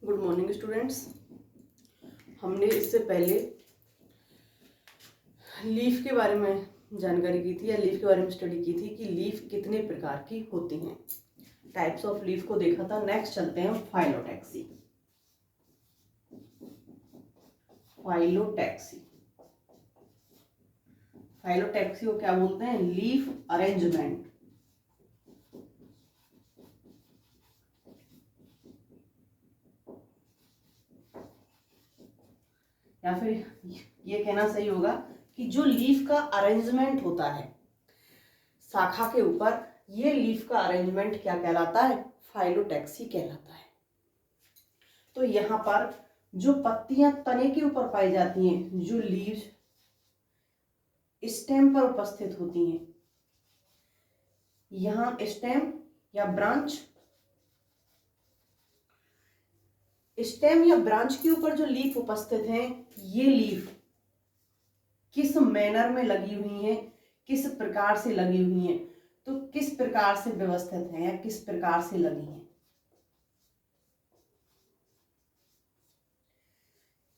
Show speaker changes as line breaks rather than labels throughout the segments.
Good morning students. हमने इससे पहले लीफ के बारे में जानकारी की थी या लीफ के बारे में स्टडी की थी कि लीफ कितने प्रकार की होती हैं। टाइप्स ऑफ लीफ को देखा था। नेक्स्ट चलते हैं फाइलोटैक्सी। फाइलोटैक्सी फाइलोटैक्सी को क्या बोलते हैं? Leaf arrangement. या फिर ये कहना सही होगा कि जो लीफ का अरेंजमेंट होता है शाखा के ऊपर, ये लीफ का अरेंजमेंट क्या कहलाता है? फाइलोटैक्सी कहलाता है। तो यहाँ पर जो पत्तियां तने के ऊपर पाई जाती हैं, जो लीव्स स्टेम पर उपस्थित होती हैं, यहाँ स्टेम या ब्रांच, स्टेम या ब्रांच के ऊपर जो लीफ उपस्थित हैं, ये लीफ किस मैनर में लगी हुई हैं, किस प्रकार से लगी हुई हैं, तो किस प्रकार से व्यवस्थित हैं या किस प्रकार से लगी हैं,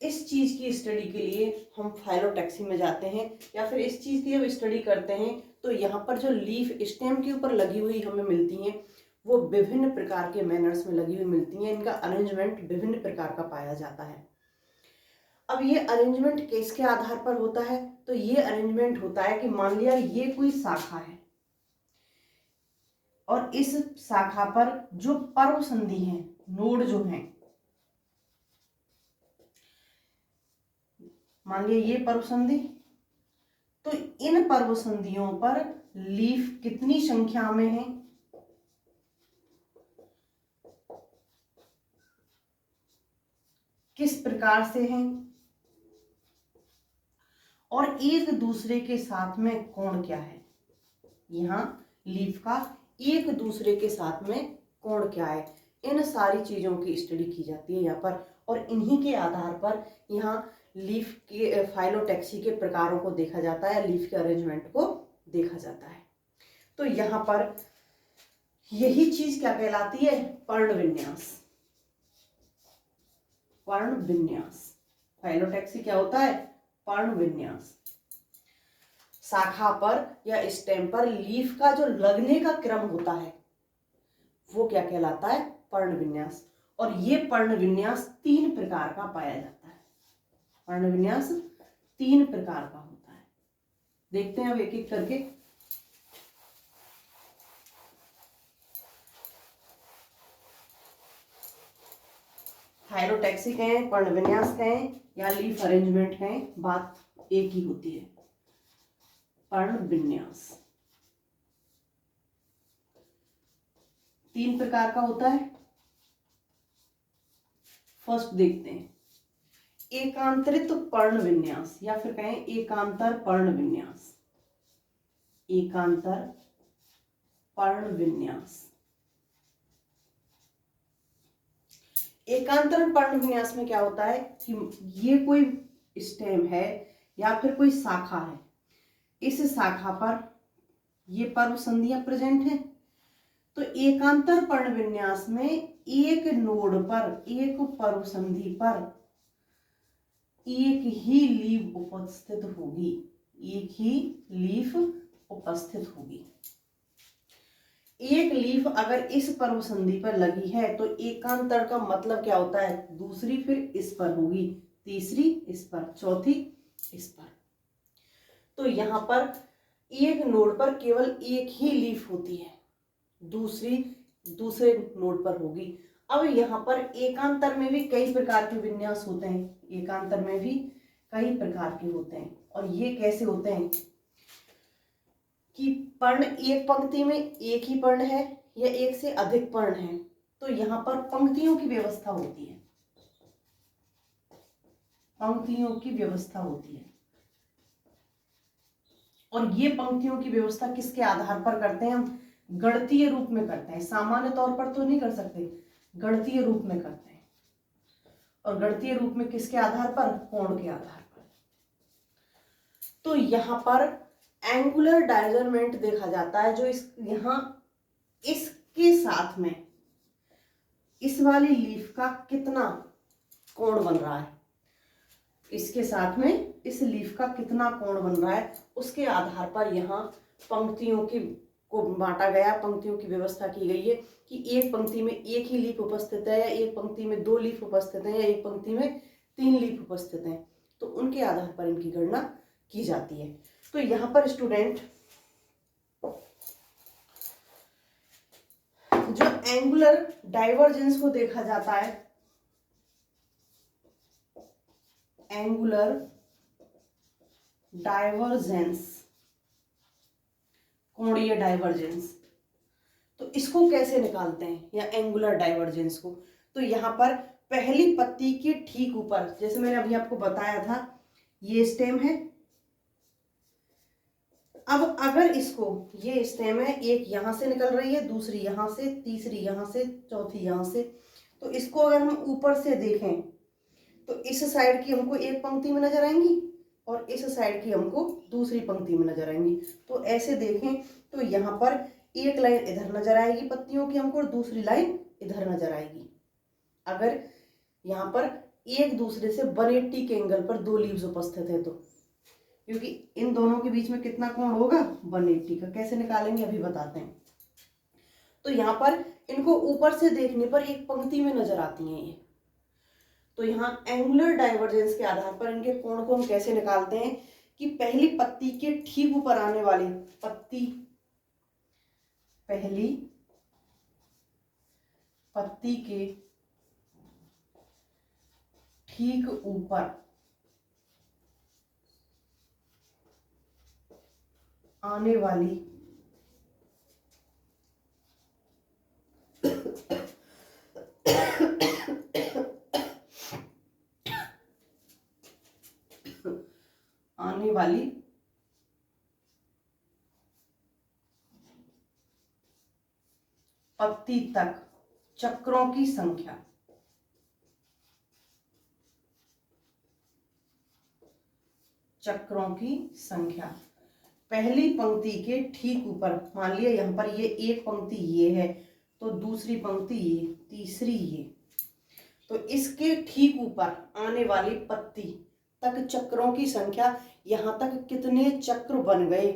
इस चीज की स्टडी के लिए हम फाइलोटैक्सी में जाते हैं। या फिर इस चीज की जब स्टडी करते हैं तो यहाँ पर जो लीफ स्टेम के ऊपर लगी हुई हमें मिलती हैं, वो विभिन्न प्रकार के मैनर्स में लगी हुई मिलती हैं। इनका अरेंजमेंट विभिन्न प्रकार का पाया जाता है। अब ये अरेंजमेंट किसके आधार पर होता है? तो ये अरेंजमेंट होता है कि मान लिया ये कोई शाखा है और इस शाखा पर जो पर्व संधि है, नोड जो है, मान लिया ये पर्व संधि, तो इन पर्व संधियों पर लीफ कितनी संख्या में है? किस प्रकार से हैं और एक दूसरे के साथ में कोण क्या है? यहाँ लीफ का एक दूसरे के साथ में कोण क्या है? इन सारी चीजों की स्टडी की जाती है यहाँ पर, और इन्हीं के आधार पर यहाँ लीफ के फाइलोटैक्सी के प्रकारों को देखा जाता है, लीफ के अरेंजमेंट को देखा जाता है। तो यहाँ पर यही चीज क्या कहलाती है? पर्ण विन्यास। पर्ण विन्यास। फाइलोटैक्सी क्या होता है? पर्ण विन्यास। शाखा पर या स्टेम पर लीफ का जो लगने का क्रम होता है वो क्या कहलाता है? पर्ण विन्यास। और ये पर्ण विन्यास 3 प्रकार का पाया जाता है। पर्ण विन्यास 3 प्रकार का होता है। देखते हैं अब एक एक करके। फाइलोटैक्सी कहें, पर्ण विन्यास कहें या लीफ अरेंजमेंट कहें, बात एक ही होती है। पर्ण विन्यास 3 प्रकार का होता है। फर्स्ट देखते हैं एकांतरित पर्ण विन्यास, या फिर कहें एकांतर पर्ण विन्यास। एकांतर पर्ण विन्यास। एकांतर पर्ण विन्यास में क्या होता है कि ये कोई स्टेम है या फिर कोई शाखा है, इस शाखा पर ये पर्व संधियां प्रेजेंट हैं। तो एकांतर पर्ण विन्यास में एक नोड पर, एक पर्व संधि पर एक ही लीफ उपस्थित होगी। एक ही लीफ उपस्थित होगी। एक लीफ अगर इस पर्व संधि पर लगी है तो एकांतर का मतलब क्या होता है? दूसरी फिर इस पर होगी, तीसरी इस पर, चौथी इस पर। तो यहाँ पर एक नोड पर केवल एक ही लीफ होती है, दूसरी दूसरे नोड पर होगी। अब यहाँ पर एकांतर में भी कई प्रकार के विन्यास होते हैं। एकांतर में भी कई प्रकार के होते हैं। और ये कैसे होते हैं कि पर्ण एक पंक्ति में एक ही पर्ण है या एक से अधिक पर्ण है, तो यहाँ पर पंक्तियों की व्यवस्था होती है। पंक्तियों की व्यवस्था होती है। और ये पंक्तियों की व्यवस्था किसके आधार पर करते हैं? हम गणितीय रूप में करते हैं। सामान्य तौर पर तो नहीं कर सकते, गणितीय रूप में करते हैं। और गणितीय रूप में किसके आधार पर? कोण के आधार पर। तो यहाँ पर एंगुलर डायजरमेंट देखा जाता है, जो यहाँ इसके साथ में इस वाली लीफ का कितना कोण बन रहा है, इसके साथ में इस लीफ का कितना कोण बन रहा है, उसके आधार पर यहाँ पंक्तियों की को बांटा गया, पंक्तियों की व्यवस्था की गई है कि एक पंक्ति में एक ही लीफ उपस्थित है, या एक पंक्ति में 2 लीफ उपस्थित है, या एक पंक्ति में 3 लीफ उपस्थित हैं, तो उनके आधार पर इनकी गणना की जाती है। तो यहाँ पर स्टूडेंट जो एंगुलर डाइवर्जेंस को देखा जाता है, एंगुलर डाइवर्जेंस, कोणीय डाइवर्जेंस, तो इसको कैसे निकालते हैं, या एंगुलर डाइवर्जेंस को, तो यहाँ पर पहली पत्ती के ठीक ऊपर, जैसे मैंने अभी आपको बताया था, ये स्टेम है। अब अगर इसको, ये स्टेम है, एक यहां से निकल रही है, दूसरी यहां से, तीसरी यहां से, चौथी यहां से, तो इसको अगर हम ऊपर से देखें तो इस साइड की हमको एक पंक्ति में नजर आएंगी और इस साइड की हमको दूसरी पंक्ति में नजर आएंगी। तो ऐसे देखें तो यहाँ पर एक लाइन इधर नजर आएगी पत्तियों की हमको, और दूसरी लाइन इधर नजर आएगी। अगर यहाँ पर एक दूसरे से 180 के एंगल पर 2 लीव्स उपस्थित है तो, क्योंकि इन दोनों के बीच में कितना कोण होगा, 180 का। कैसे निकालेंगे अभी बताते हैं। तो यहाँ पर इनको ऊपर से देखने पर एक पंक्ति में नजर आती हैं ये, तो यहाँ एंगुलर डाइवर्जेंस के आधार पर इनके कोण को हम कैसे निकालते हैं कि पहली पत्ती के ठीक ऊपर आने वाली पत्ती, पहली पत्ती के ठीक ऊपर आने वाली पत्ती तक चक्रों की संख्या, चक्रों की संख्या पहली पंक्ति के ठीक ऊपर, मान लिया यहाँ पर ये एक पंक्ति ये है, तो दूसरी पंक्ति ये, तीसरी ये, तो इसके ठीक ऊपर आने वाली पत्ती तक चक्रों की संख्या, यहाँ तक कितने चक्र बन गए,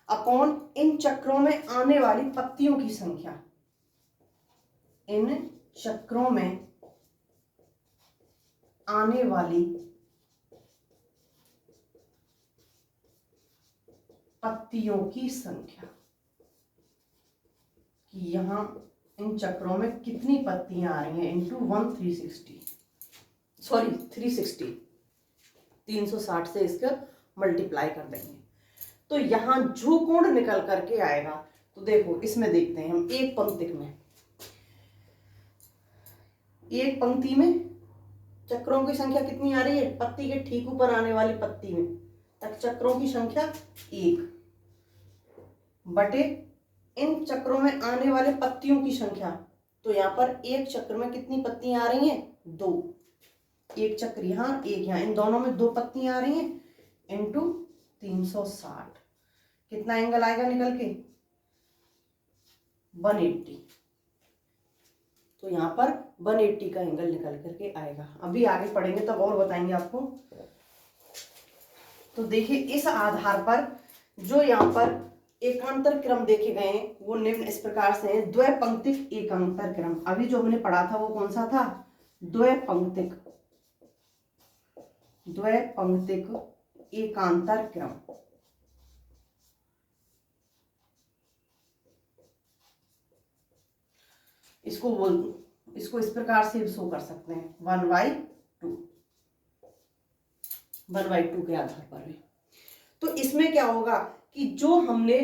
अपॉन इन चक्रों में आने वाली पत्तियों की संख्या, इन चक्रों में आने वाली पत्तियों की संख्या, कि यहां इन चक्रों में कितनी पत्तियां आ रही हैं, इंटू 360 से इसका मल्टीप्लाई कर देंगे। तो यहां जो कोण निकल करके आएगा, तो देखो इसमें देखते हैं हम, एक पंक्ति में चक्रों की संख्या कितनी आ रही है, पत्ती के ठीक ऊपर आने वाली पत्ती में तक चक्रों की संख्या 1 बटे इन चक्रों में आने वाले पत्तियों की संख्या, तो यहाँ पर एक चक्र में कितनी पत्तियां आ रही हैं, 2, एक चक्र यहाँ, एक यहाँ, इन दोनों में 2 पत्तियां आ रही हैं, इंटू 360, कितना एंगल आएगा निकल के, 180। तो यहाँ पर 180 का एंगल निकल करके आएगा। अभी आगे पढ़ेंगे तब और बताएंगे आपको। तो देखिए इस आधार पर जो यहाँ पर एकांतर क्रम देखे गए हैं वो निम्न इस प्रकार से हैं। द्वैपंक्तिक एकांतर क्रम, अभी जो हमने पढ़ा था वो कौन सा था, द्वैपंक्तिक एकांतर क्रम। इसको इस प्रकार से शो कर सकते हैं, 1/2 के आधार पर भी। तो इसमें क्या होगा कि जो हमने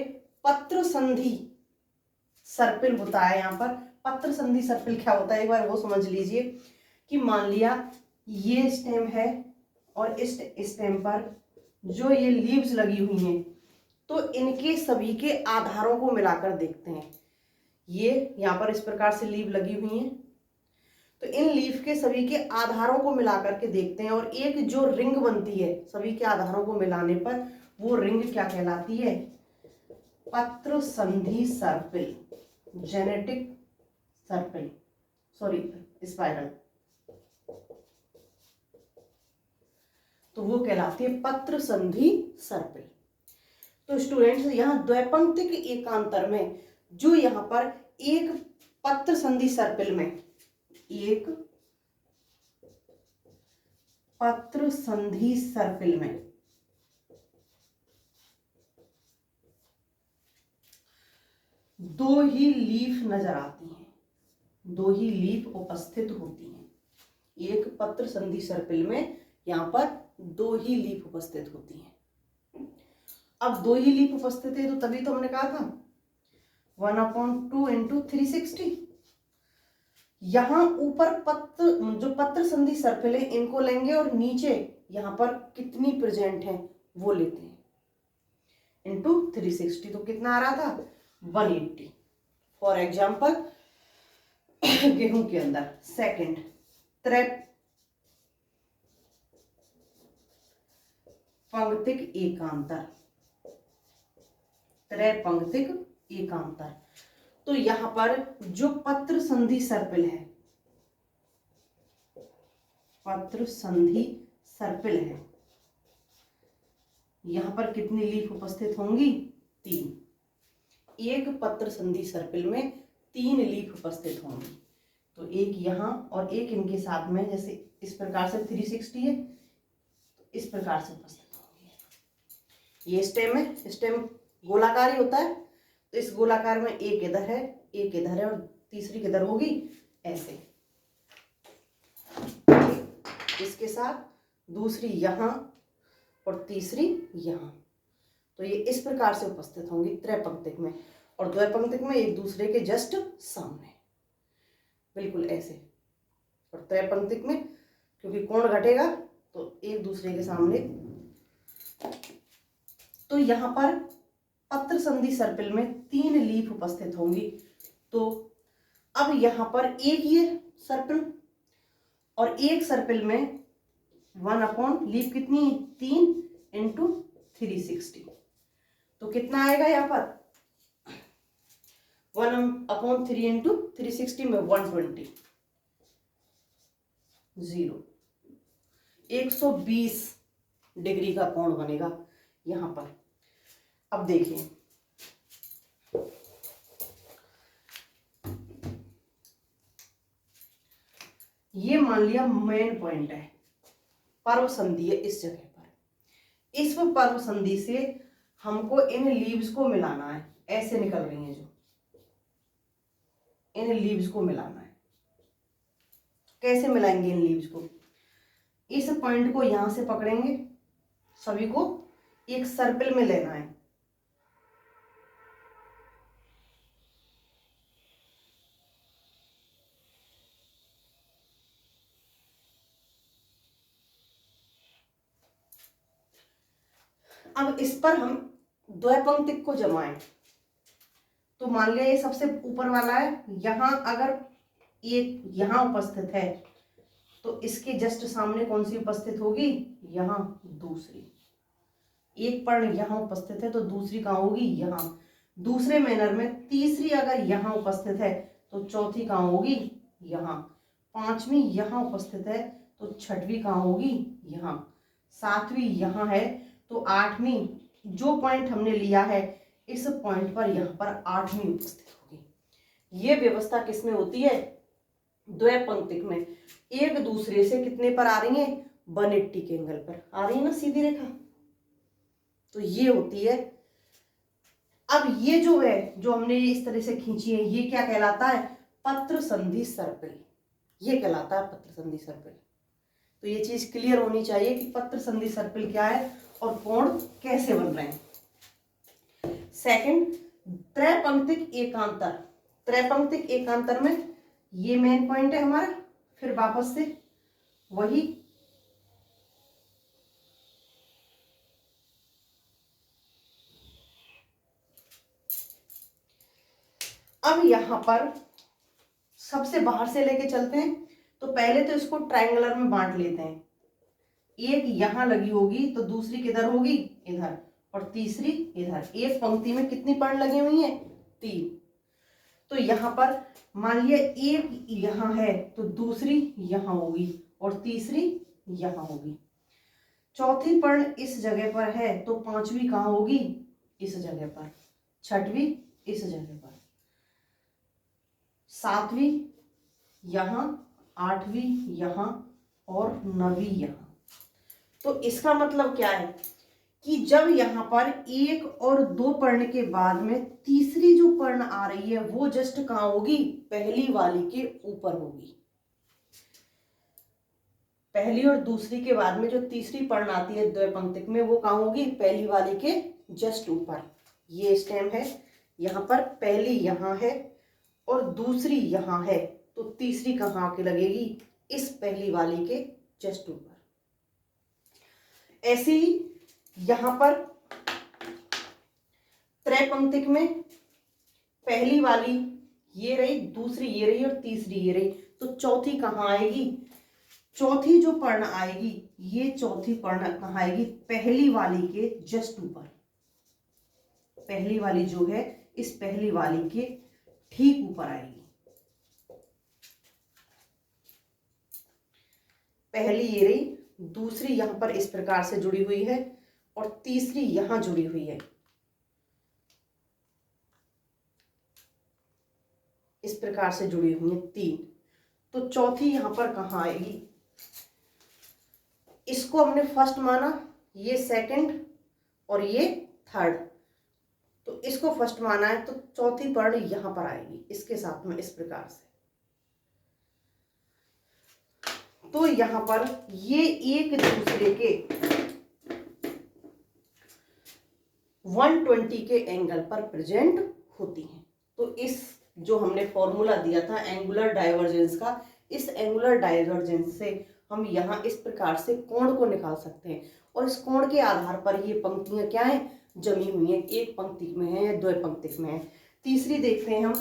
पत्र संधि सर्पिल होता है, यहाँ पर पत्र संधि सर्पिल क्या होता है एक बार वो समझ लीजिए, कि मान लिया ये स्टेम है और इस स्टेम पर जो ये लीव्स लगी हुई हैं, तो इनके सभी के आधारों को मिलाकर देखते हैं। ये यहाँ पर इस प्रकार से लीव लगी हुई हैं, तो इन लीफ के सभी के आधारों को मिलाकर के देखते हैं, और एक जो रिंग बनती है सभी के आधारों को मिलाने पर, वो रिंग क्या कहलाती है, पत्र संधि सर्पिल, जेनेटिक सर्पिल, सॉरी स्पाइरल, तो वो कहलाती है पत्र संधि सर्पिल। तो स्टूडेंट्स यहाँ द्वैपंक्तिक एकांतर में जो यहाँ पर एक पत्र संधि सर्पिल में, एक पत्र संधि सर्पिल में दो ही लीफ नजर आती हैं, दो ही लीफ उपस्थित होती हैं। एक पत्र संधि सर्पिल में यहाँ पर दो ही लीफ उपस्थित होती हैं। अब दो ही लीफ उपस्थित है तो तभी तो हमने कहा था 1/2 इंटू 360। यहां ऊपर जो पत्र संधि सर्पिल है इनको लेंगे और नीचे यहां पर कितनी प्रेजेंट है वो लेते हैं इंटू 360, तो कितना आ रहा था 180। फॉर एग्जाम्पल गेहूं के अंदर सेकंड त्रैपंक्तिक एकांतर, त्रैपंक्तिक एकांतर। तो यहां पर जो पत्र संधि सर्पिल है, पत्र संधि सर्पिल है, यहां पर कितनी लीफ उपस्थित होंगी 3। एक पत्र संधि सर्पिल में 3 लीफ उपस्थित होंगी, तो एक यहां और एक इनके साथ में, जैसे इस प्रकार से 360 है तो इस प्रकार से उपस्थित होंगी। ये स्टेम है, स्टेम गोलाकार ही होता है, तो इस गोलाकार में एक इधर है, एक इधर है और तीसरी किधर होगी ऐसे, इसके साथ दूसरी यहां और तीसरी यहां, तो ये इस प्रकार से उपस्थित होंगी त्रैपंक्तिक में। और द्वैपंक्तिक में एक दूसरे के जस्ट सामने, बिल्कुल ऐसे। और त्रैपंक्तिक में क्योंकि कोण घटेगा तो एक दूसरे के सामने। तो यहां पर पत्र संधि सर्पिल में 3 लीफ उपस्थित होंगी। तो अब यहां पर एक ये सर्पिल और एक सर्पिल में 1 लीफ कितनी है 3 इंटू 360, तो कितना आएगा यहाँ पर 1/3 इंटू 360 में 120, 120 डिग्री का कोण बनेगा यहां पर। अब देखिए ये मान लिया मेन पॉइंट है, पर्व संधि है इस जगह पर। इस पर्व संधि से हमको इन लीव्स को मिलाना है, ऐसे निकल रही हैं जो, इन लीव्स को मिलाना है। कैसे मिलाएंगे इन लीव्स को? इस पॉइंट को यहां से पकड़ेंगे, सभी को एक सर्कल में लेना है। अब इस पर हम द्वैपंक्तिक को जमाएं, तो मान लिया ये सबसे ऊपर वाला है, यहां अगर एक यहां उपस्थित है तो इसके जस्ट सामने कौन सी उपस्थित होगी, यहां दूसरी। एक पर्ण यहां उपस्थित है तो दूसरी कहां होगी, यहां। दूसरे मैनर में तीसरी अगर यहां उपस्थित है तो चौथी कहां होगी, यहां। पांचवी यहां उपस्थित है तो छठवीं कहां होगी, यहां। सातवीं यहां है तो आठवीं, जो पॉइंट हमने लिया है इस पॉइंट पर यहां पर आठवीं उपस्थित होगी। ये व्यवस्था किसमें होती है, द्वैपंक्तिक में। एक दूसरे से कितने पर आ रही है, 180 के एंगल पर आ रही है ना, सीधी रेखा। तो ये होती है। अब ये जो है, जो हमने इस तरह से खींची है, ये क्या कहलाता है, पत्र संधि सर्पिल। ये कहलाता है पत्र संधि सर्पिल। तो ये चीज क्लियर होनी चाहिए कि पत्र संधि सर्पिल क्या है और कोण कैसे बन रहे हैं। सेकंड, त्रैपंक्तिक एकांतर। त्रैपंक्तिक एकांतर में ये मेन पॉइंट है हमारा, फिर वापस से वही अब यहां पर सबसे बाहर से लेके चलते हैं। तो पहले तो इसको ट्रायंगुलर में बांट लेते हैं। एक यहां लगी होगी तो दूसरी किधर होगी, इधर, और तीसरी इधर। एक पंक्ति में कितनी पर्ण लगी हुई है, 3। तो यहाँ पर मान लिया एक यहाँ है तो दूसरी यहाँ होगी और तीसरी यहाँ होगी। चौथी पर्ण इस जगह पर है तो पांचवी कहाँ होगी, इस जगह पर, छठवीं इस जगह पर, सातवीं यहाँ, आठवीं यहाँ और नवीं यहाँ। तो इसका मतलब क्या है कि जब यहाँ पर एक और दो पर्ण के बाद में तीसरी जो पर्ण आ रही है वो जस्ट कहाँ होगी, पहली वाली के ऊपर होगी। पहली और दूसरी के बाद में जो तीसरी पर्ण आती है द्विपंक्तिक में वो कहाँ होगी, पहली वाली के जस्ट ऊपर। ये स्टेम है, यहाँ पर पहली यहाँ है और दूसरी यहाँ है तो तीसरी कहाँ आके लगेगी, इस पहली वाली के जस्ट ऊपर। ऐसे ही यहां पर त्रैपंक्तिक में पहली वाली ये रही, दूसरी ये रही और तीसरी ये रही, तो चौथी कहाँ आएगी, चौथी जो पर्ण आएगी ये चौथी पर्ण कहाँ आएगी, पहली वाली के जस्ट ऊपर। पहली वाली जो है इस पहली वाली के ठीक ऊपर आएगी। पहली ये रही, दूसरी यहां पर इस प्रकार से जुड़ी हुई है और तीसरी यहां जुड़ी हुई है, इस प्रकार से जुड़ी हुई है तीन। तो चौथी यहां पर कहां आएगी, इसको हमने फर्स्ट माना, ये सेकंड और ये थर्ड, तो इसको फर्स्ट माना है तो चौथी पर्ण यहां पर आएगी इसके साथ में, इस प्रकार से। तो यहां पर ये एक दूसरे के 120 के एंगल पर प्रेजेंट होती हैं। तो इस जो हमने फॉर्मूला दिया था एंगुलर डाइवर्जेंस का, इस एंगुलर डाइवर्जेंस से हम यहाँ इस प्रकार से कोण को निकाल सकते हैं और इस कोण के आधार पर ये पंक्तियां क्या है, जमी हुई हैं, एक पंक्ति में है या द्विपंक्तिक में है। तीसरी देखते हैं हम,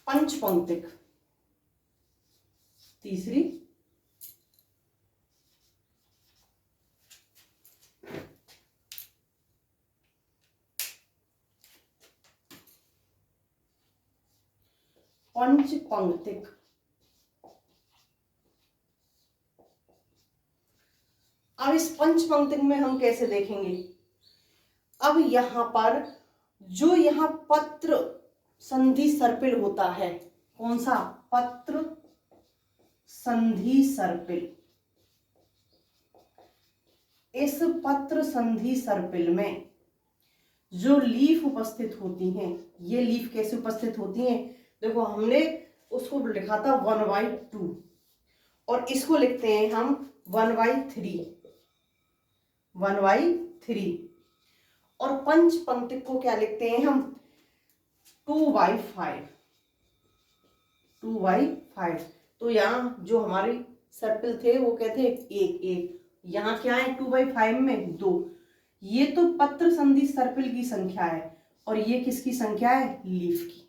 पंचपंक्तिक। तीसरी पंचपंक्तिक। अब इस पंचपंक्तिक में हम कैसे देखेंगे, अब यहां पर जो यहां पत्र संधि सर्पिल होता है, कौन सा, पत्र संधि सर्पिल। इस पत्र संधि सर्पिल में जो लीफ उपस्थित होती हैं, ये लीफ कैसे उपस्थित होती हैं, देखो हमने उसको लिखा था 1/2 और इसको लिखते हैं हम 1/3, 1/3। और पंचपंक्तिक को क्या लिखते हैं हम, 2/5, 2/5। तो यहाँ जो हमारे सर्पिल थे वो कहते हैं एक एक, यहाँ क्या है 2/5 में 2। ये तो पत्र संधि सर्पिल की संख्या है और ये किसकी संख्या है, लीफ की।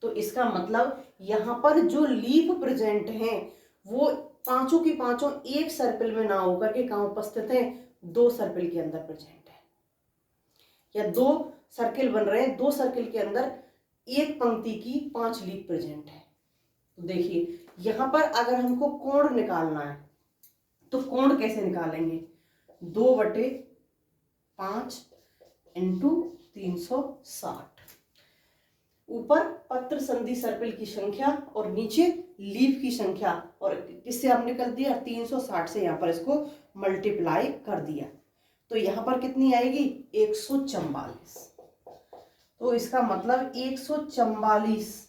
तो इसका मतलब यहाँ पर जो लीफ प्रेजेंट हैं वो पांचों की पांचों एक सर्पिल में ना होकर के कहाँ उपस्थित हैं, दो सर्पिल के अंदर प्रेजेंट है, या दो सर्किल बन रहे हैं, दो सर्किल के अंदर एक पंक्ति की 5 लीफ प्रेजेंट है। तो देखिए यहां पर अगर हमको कोण निकालना है तो कोण कैसे निकालेंगे, 2/5 इंटू 360। ऊपर पत्र संधि सर्पिल की संख्या और नीचे लीफ की संख्या, और किससे हमने कर दिया, 360 से यहाँ पर इसको मल्टीप्लाई कर दिया। तो यहाँ पर कितनी आएगी, 144। तो इसका मतलब 144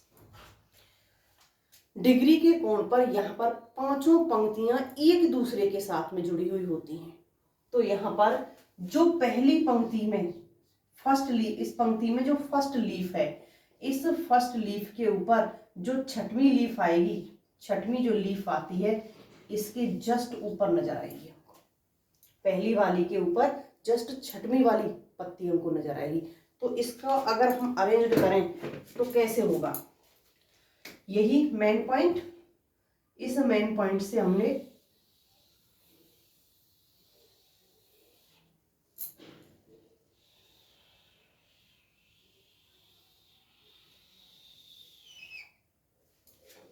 डिग्री के कोण पर यहाँ पर पांचों पंक्तियां एक दूसरे के साथ में जुड़ी हुई होती हैं। तो यहाँ पर जो पहली पंक्ति में फर्स्ट लीफ, इस पंक्ति में जो फर्स्ट लीफ है, इस फर्स्ट लीफ के ऊपर जो छठवीं लीफ आएगी, छठवीं जो लीफ आती है इसके जस्ट ऊपर नजर आएगी हमको, पहली वाली के ऊपर जस्ट छठवीं वाली पत्ती हमको नजर आएगी। तो इसका अगर हम अरेंज करें तो कैसे होगा, यही मेन पॉइंट, इस मेन पॉइंट से हमने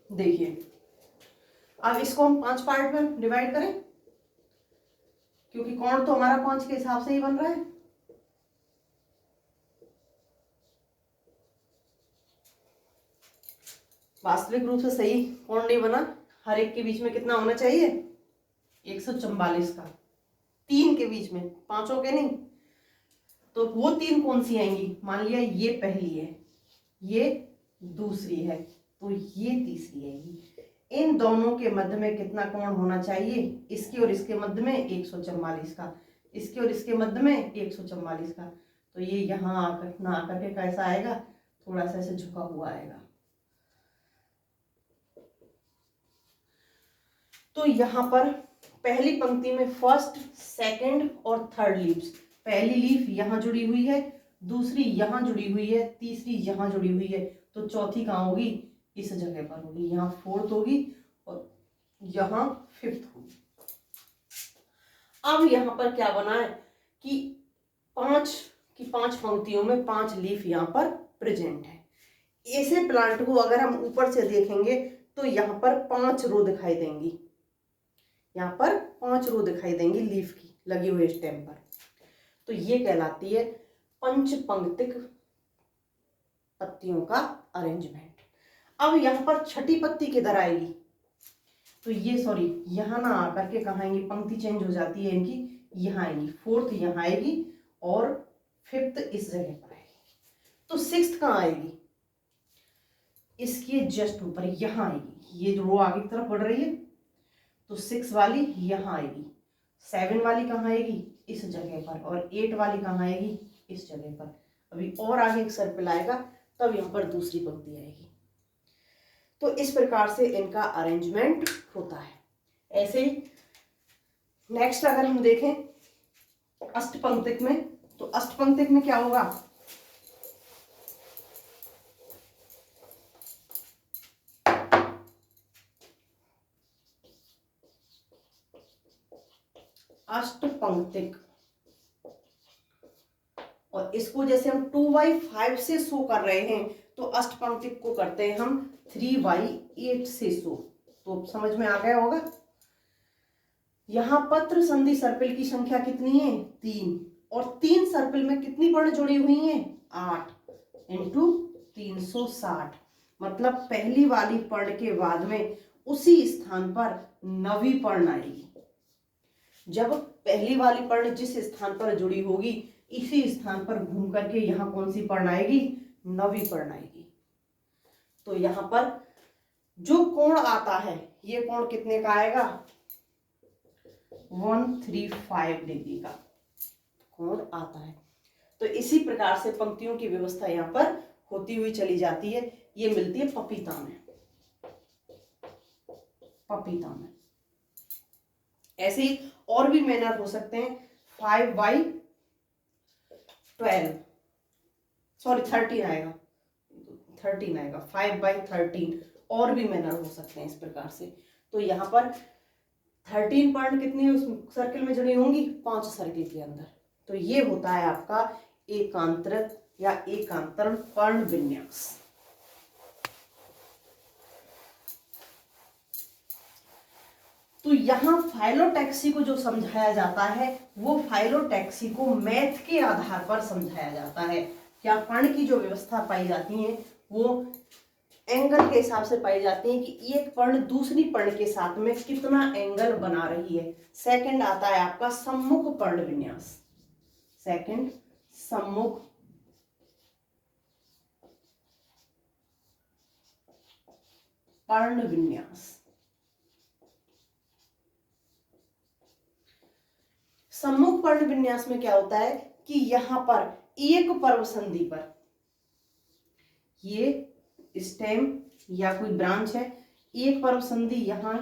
देखिए, अब इसको हम 5 पार्ट में डिवाइड करें, क्योंकि कोण तो हमारा 5 के हिसाब से ही बन रहा है। वास्तविक रूप से सही कोण नहीं बना, हर एक के बीच में कितना होना चाहिए, 144 का, 3 के बीच में, 5 के नहीं। तो वो 3 कौन सी आएंगी, मान लिया ये पहली है, ये दूसरी है, तो ये तीसरी आएगी। इन दोनों के मध्य में कितना कोण होना चाहिए, इसके और इसके मध्य में 144 का, इसके और इसके मध्य में 144 का। तो ये यहाँ आकर ना आकर के कैसा आएगा, थोड़ा सा ऐसे झुका हुआ आएगा। तो यहाँ पर पहली पंक्ति में फर्स्ट, सेकंड और थर्ड लीव्स, पहली लीफ यहाँ जुड़ी हुई है, दूसरी यहाँ जुड़ी हुई है, तीसरी यहाँ जुड़ी हुई है, तो चौथी कहाँ होगी, इस जगह पर होगी, यहाँ फोर्थ होगी और यहाँ फिफ्थ होगी। अब यहाँ पर क्या बना है कि 5 की 5 पंक्तियों में 5 लीफ यहाँ पर प्रेजेंट है। ऐसे प्लांट को अगर हम ऊपर से देखेंगे तो यहाँ पर 5 रो दिखाई देंगी, यहाँ पर 5 रो दिखाई देंगी लीफ की लगी हुई स्टेम पर। तो ये कहलाती है पंचपंक्तिक पत्तियों का अरेंजमेंट। अब यहाँ पर छठी पत्ती किधर आएगी, तो ये सॉरी यहाँ ना आकर के कहाँ आएंगी, पंक्ति चेंज हो जाती है इनकी, यहाँ आएंगी, फोर्थ यहाँ आएगी और फिफ्थ इस जगह पर आएगी। तो सिक्स्थ कहाँ आएगी, इसके जस्ट ऊपर यहाँ आएगी, ये जो रो आगे की तरफ बढ़ रही है, तो 6 वाली यहाँ आएगी, 7 वाली कहाँ आएगी, इस जगह पर, और 8 वाली कहाँ आएगी, इस जगह पर। अभी और आगे एक सर्कल आएगा तब यहाँ पर दूसरी पंक्ति आएगी। तो इस प्रकार से इनका अरेंजमेंट होता है। ऐसे ही नेक्स्ट अगर हम देखें अष्टपंक्तिक में, तो अष्टपंक्तिक में क्या होगा, अष्टपंक्तिक, और इसको जैसे हम 2/5 से शो कर रहे हैं तो अष्टपंक्तिक को करते हैं हम 3/8 से शो। तो समझ में आ गया होगा। यहां पत्र संधि सर्पिल की संख्या कितनी है, 3, और 3 सर्पिल में कितनी पर्ण जुड़ी हुई हैं, 8 इंटू 360, मतलब पहली वाली पर्ण के बाद में उसी स्थान पर नवी पर्ण आएगी। जब पहली वाली पर्ण जिस स्थान पर जुड़ी होगी इसी स्थान पर घूम करके यहाँ कौन सी पर्ण आएगी, नवी पर्ण आएगी। तो यहाँ पर जो कोण आता है, ये कोण कितने का आएगा, 135 डिग्री का कोण आता है। तो इसी प्रकार से पंक्तियों की व्यवस्था यहाँ पर होती हुई चली जाती है। ये मिलती है पपीता में, पपीता में। ऐसे ही और भी मैनर हो सकते हैं, 5/12 सॉरी 13 आएगा, 13 आएगा, 5/13 और भी मैनर हो सकते हैं इस प्रकार से। तो यहाँ पर 13 पर्ण कितनी उस सर्किल में जुड़ी होंगी, 5 सर्किल के अंदर। तो ये होता है आपका एकांतरित या एकांतरण पर्ण विन्यास। तो यहाँ फाइलोटैक्सी को जो समझाया जाता है वो फाइलोटैक्सी को मैथ के आधार पर समझाया जाता है। क्या पर्ण की जो व्यवस्था पाई जाती है वो एंगल के हिसाब से पाई जाती है कि एक पर्ण दूसरी पर्ण के साथ में कितना एंगल बना रही है। सेकंड आता है आपका सम्मुख पर्ण विन्यास, सेकंड सम्मुख पर्ण विन्यास। सम्मुख पर्ण विन्यास में क्या होता है कि यहां पर एक पर्व संधि पर, ये स्टेम या कोई ब्रांच है, एक पर्व संधि यहां,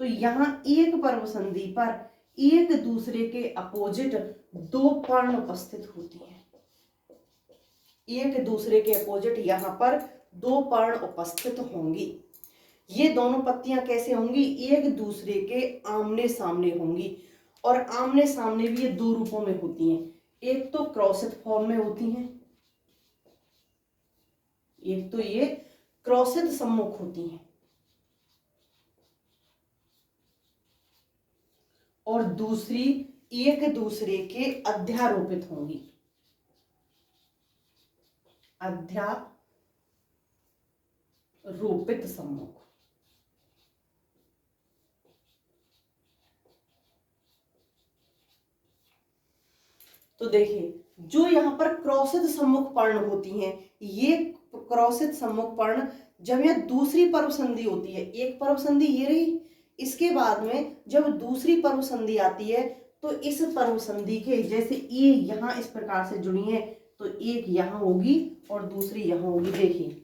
तो यहां एक पर्व संधि पर एक दूसरे के अपोजिट 2 पर्ण उपस्थित होती हैं। एक दूसरे के अपोजिट यहाँ पर दो पर्ण उपस्थित होंगी। ये दोनों पत्तियां कैसे होंगी? एक दूसरे के आमने सामने होंगी। और आमने सामने भी ये दो रूपों में होती हैं, एक तो क्रॉसित फॉर्म में होती हैं, एक तो ये क्रॉसित सम्मुख होती हैं, और दूसरी एक दूसरे के अध्यारोपित होंगी, अध्यारोपित सम्मुख। तो देखिए, जो यहाँ पर क्रॉसित सम्मुख पर्ण होती हैं, ये क्रॉसित सम्मुख पर्ण जब यह दूसरी पर्व संधि होती है, एक पर्व संधि ये रही, इसके बाद में जब दूसरी पर्व संधि आती है तो इस पर्व संधि के जैसे ये यहाँ इस प्रकार से जुड़ी है, तो एक यहाँ होगी और दूसरी यहाँ होगी। देखिए,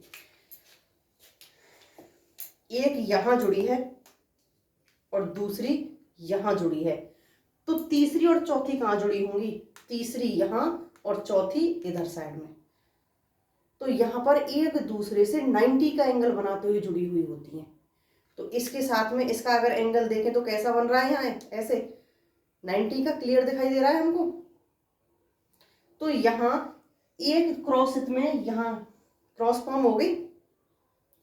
एक यहाँ जुड़ी है और दूसरी यहाँ जुड़ी है, तो तीसरी और चौथी कहाँ जुड़ी होंगी? तीसरी यहाँ और चौथी इधर साइड में। तो यहाँ पर एक दूसरे से 90 का एंगल बनाते हुए जुड़ी हुई होती हैं। तो इसके साथ में इसका अगर एंगल देखें तो कैसा बन रहा है? यहाँ ऐसे 90 का क्लियर दिखाई दे रहा है हमको। तो यहाँ एक क्रॉसित में यहाँ क्रॉस फॉर्म हो गई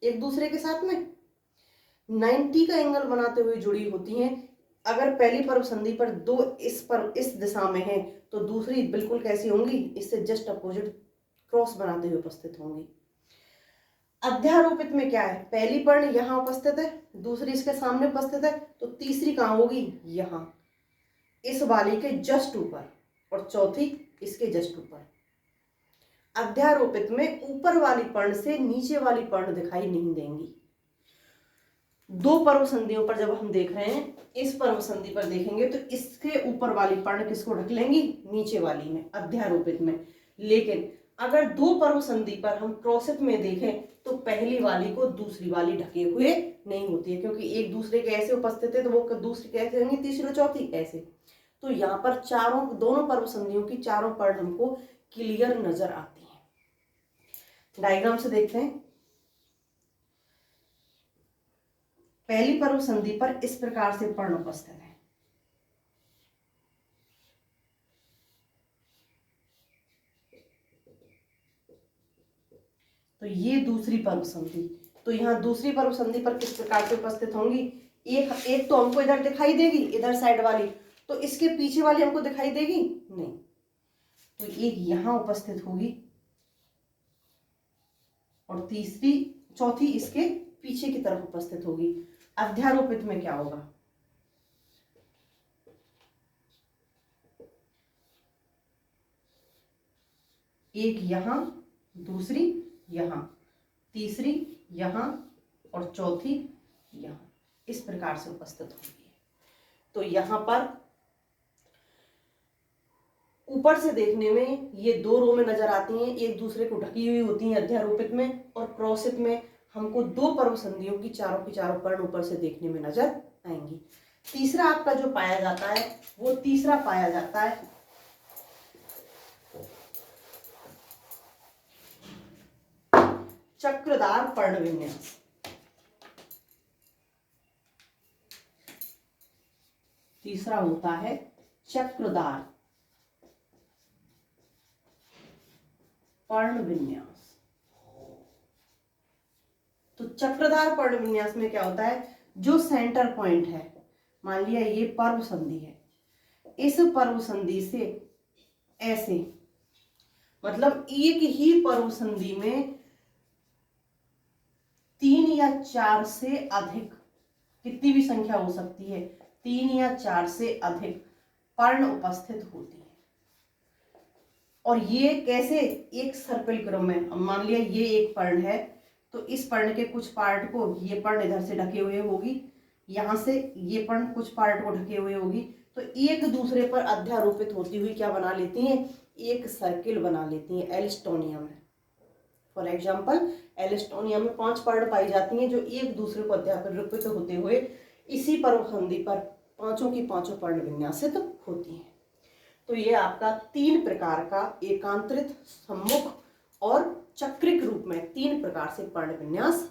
एक दूसरे के साथ में, 90 का एंगल बनाते हुए जुड़ी होती हैं। अगर पहली पर्व संधि पर दो इस दिशा में है तो दूसरी बिल्कुल कैसी होंगी? इससे जस्ट अपोजिट क्रॉस बनाते हुए उपस्थित होंगी। अध्यारोपित में क्या है? पहली पर्ण यहाँ उपस्थित है, दूसरी इसके सामने उपस्थित है, तो तीसरी कहाँ होगी? यहाँ इस वाली के जस्ट ऊपर, और चौथी इसके जस्ट ऊपर। अध्यारोपित में ऊपर वाली पर्ण से नीचे वाली पर्ण दिखाई नहीं देंगी। दो पर्व संधियों पर जब हम देख रहे हैं, इस पर्व संधि पर देखेंगे तो इसके ऊपर वाली पर्ण किसको ढक लेंगी? नीचे वाली में, अध्यारोपित में। लेकिन अगर दो पर्व संधि पर हम क्रॉसित में देखें तो पहली वाली को दूसरी वाली ढके हुए नहीं होती है, क्योंकि एक दूसरे के ऐसे उपस्थित है तो वो दूसरी कैसे होंगी? तीसरी और चौथी ऐसे। तो यहाँ पर दोनों पर्व संधियों की चारों पर्ण हमको क्लियर नजर आती है। डायग्राम से देखते हैं। पहली पर्व संधि पर इस प्रकार से पर्ण उपस्थित है, तो ये दूसरी पर्व संधि। तो यहाँ दूसरी पर्व संधि पर किस प्रकार से उपस्थित होंगी? एक तो हमको इधर दिखाई देगी, इधर साइड वाली, तो इसके पीछे वाली हमको दिखाई देगी नहीं, तो एक यहाँ उपस्थित होगी और चौथी इसके पीछे की तरफ उपस्थित होगी। अध्यारोपित में क्या होगा? एक यहाँ, दूसरी यहाँ, तीसरी यहाँ और चौथी यहाँ, इस प्रकार से उपस्थित होगी। तो यहाँ पर ऊपर से देखने में ये दो रो में नजर आती हैं, एक दूसरे को ढकी हुई होती हैं अध्यारोपित में, और क्रॉसित में हमको दो पर्व संधियों की चारों पर्ण ऊपर से देखने में नजर आएंगी। तीसरा आपका जो पाया जाता है वो तीसरा पाया जाता है चक्रदार पर्ण विन्यास। तीसरा होता है चक्रदार पर्ण विन्यास। तो चक्रदार पर्ण विन्यास में क्या होता है? जो सेंटर पॉइंट है, मान लिया ये पर्व संधि है, इस पर्व संधि से ऐसे, मतलब एक ही पर्व संधि में 3 या 4 से अधिक, कितनी भी संख्या हो सकती है, 3 या 4 से अधिक पर्ण उपस्थित होती है। और ये कैसे? एक सर्पिल क्रम में। अब मान लिया ये एक पर्ण है, तो इस पर्ण के कुछ पार्ट को ये पर्ण इधर से ढके हुए होगी, यहाँ से ये पर्ण कुछ पार्ट को ढके हुए होगी, तो एक दूसरे पर अध्यारोपित होती हुई क्या बना लेती हैं? एक सर्किल बना लेती हैं। एलिस्टोनिया में, फॉर एग्जाम्पल, एलिस्टोनिया में 5 पर्ण पाई जाती हैं जो एक दूसरे को अध्यारोपित होते हुए इसी पर्व संधि पर पांचों की पांचों पर्ण विन्यासित होती हैं। तो ये आपका 3 प्रकार का एकांतरित, सम्मुख और चक्रिक रूप में 3 प्रकार से पर्ण विन्यास